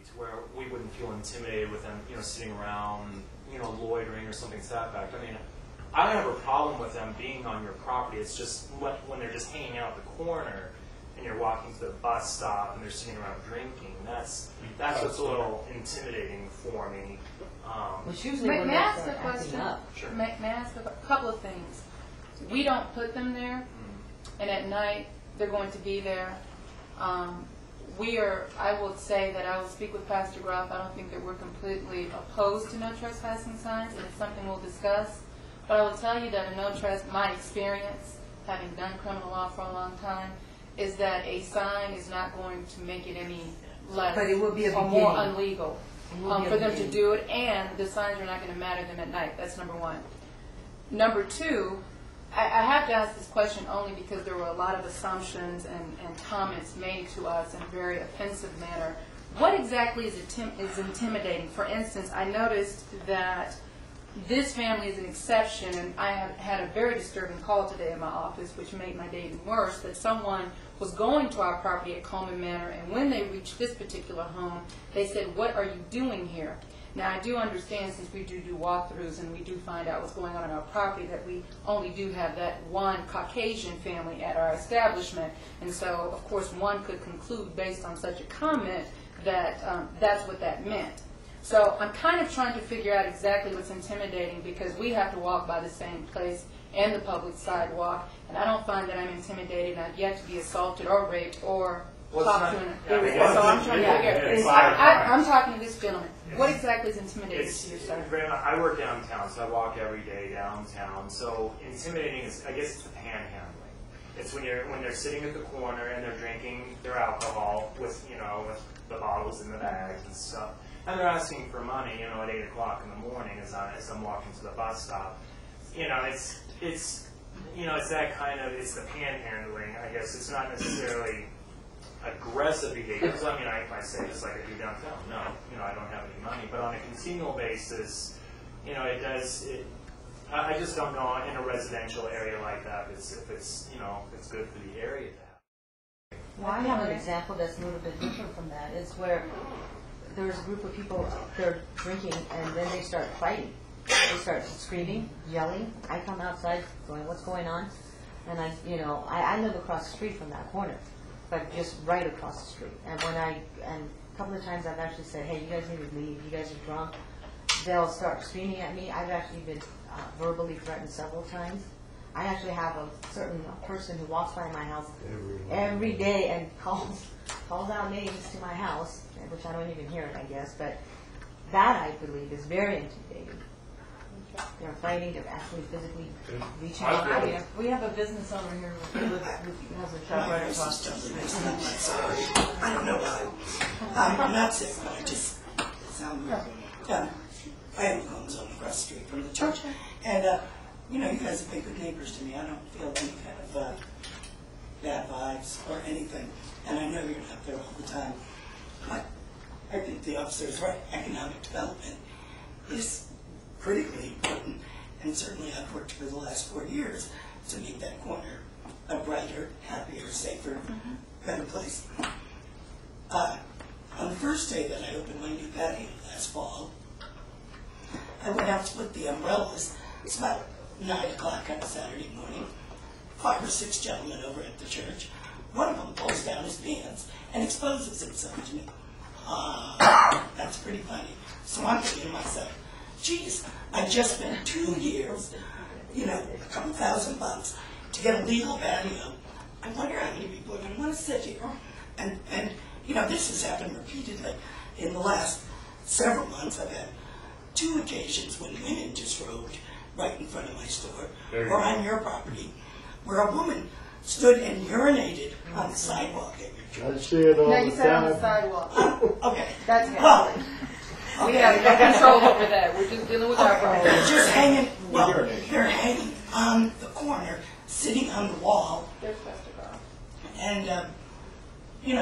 to where we wouldn't feel intimidated with them, sitting around, loitering or something to that fact. I mean, I don't have a problem with them being on your property. It's just when they're just hanging out at the corner and you're walking to the bus stop and they're sitting around drinking. That's what's a little intimidating for me. Which usually may I ask a question? Sure. May I ask a couple of things? We don't put them there, and at night they're going to be there. I will say that I will speak with Pastor Groff. I don't think that we're completely opposed to no trespassing signs, and it's something we'll discuss. But I will tell you that my experience, having done criminal law for a long time, is that a sign is not going to make it any less but it will be or more unlegal for them to do it, and the signs are not going to matter them at night. That's number one. Number two, I have to ask this question only because there were a lot of assumptions and comments made to us in a very offensive manner. What exactly is intimidating? For instance, I noticed that this family is an exception, and I have had a very disturbing call today in my office, which made my day even worse, that someone was going to our property at Coleman Manor, and when they reached this particular home, they said, "What are you doing here?" Now, I do understand, since we do walkthroughs and we do find out what's going on our property, that we only do have that one Caucasian family at our establishment. And so, of course, one could conclude based on such a comment that that's what that meant. So I'm kind of trying to figure out exactly what's intimidating, because we have to walk by the same place and the public sidewalk, and I don't find that I'm intimidated. I've yet to be assaulted or raped or talked to. So I'm trying to figure out. I'm talking to this gentleman. What exactly is intimidating to you, sir? I work downtown, so I walk every day downtown. So intimidating is, I guess, it's the panhandling. It's when they're sitting at the corner and they're drinking their alcohol with the bottles in the bags and stuff, and they're asking for money, at 8 o'clock in the morning as I'm walking to the bus stop. It's that kind of, it's the panhandling. I guess it's not necessarily aggressive behavior. Because I say just like I do downtown. No, I don't have any money. But on a continual basis, it does. I just don't know in a residential area like that if it's good for the area to have. Well, I have an example that's a little bit different from that. It's where there's a group of people, they're drinking, and then they start fighting. They start screaming, yelling. I come outside going, "What's going on?" And I live across the street from that corner, but just right across the street. And a couple of times I've actually said, "Hey, you guys need to leave. You guys are drunk." They'll start screaming at me. I've actually been verbally threatened several times. I actually have a certain person who walks by my house every day and calls out names to my house, which I don't even hear it, I guess. But that, I believe, is very intimidating. They're fighting. They're actually physically reaching out. We have a business owner here who has a shop right across the street. I don't know why. I'm not sick, but I just sound weird. I have homes on across the street from the church. And, you guys have been good neighbors to me. I don't feel any kind of bad vibes or anything. And I know you're not there all the time. But I think the officer's right. Economic development is critically important, and certainly I've worked for the last 4 years to make that corner a brighter, happier, safer, better place. On the first day that I opened my new patio last fall, I went out to put the umbrellas. It's about 9 o'clock on a Saturday morning. 5 or 6 gentlemen over at the church. One of them pulls down his pants and exposes himself to me. That's pretty funny. So I'm thinking to myself, geez, I just spent 2 years, a couple $1,000 to get a legal patio. I wonder how many people are going to want to sit here. And this has happened repeatedly. In the last several months, I've had 2 occasions when women disrobed right in front of my store, or on your property, where a woman stood and urinated on the sidewalk at your church. I see it all No, you the said on the time. sidewalk. Okay. That's Well, we have no control over that. We're just dealing with our property. they're just hanging, they're hanging on the corner, sitting on the wall. There's Pastor Groff. And,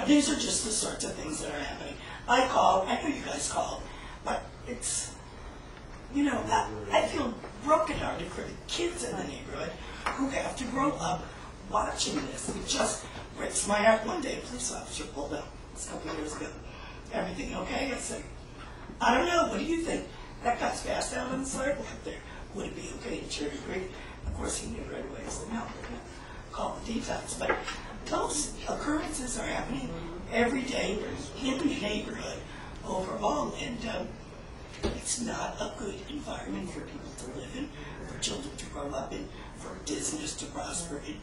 these are just the sorts of things that are happening. I know you guys call, but it's, I feel brokenhearted for the kids in the neighborhood who have to grow up watching this. It just breaks my heart. One day a police officer pulled up, a couple of years ago, everything okay? I said, I don't know, what do you think? That guy's passed out on the sidewalk there. Would it be okay to Cherry Creek? Of course, he knew right away. I said, no, we're going to call the detox. But those occurrences are happening every day in the neighborhood overall. And it's not a good environment for people to live in, for children to grow up in, for business to prosper in.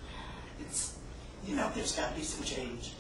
It's, you know, there's got to be some change.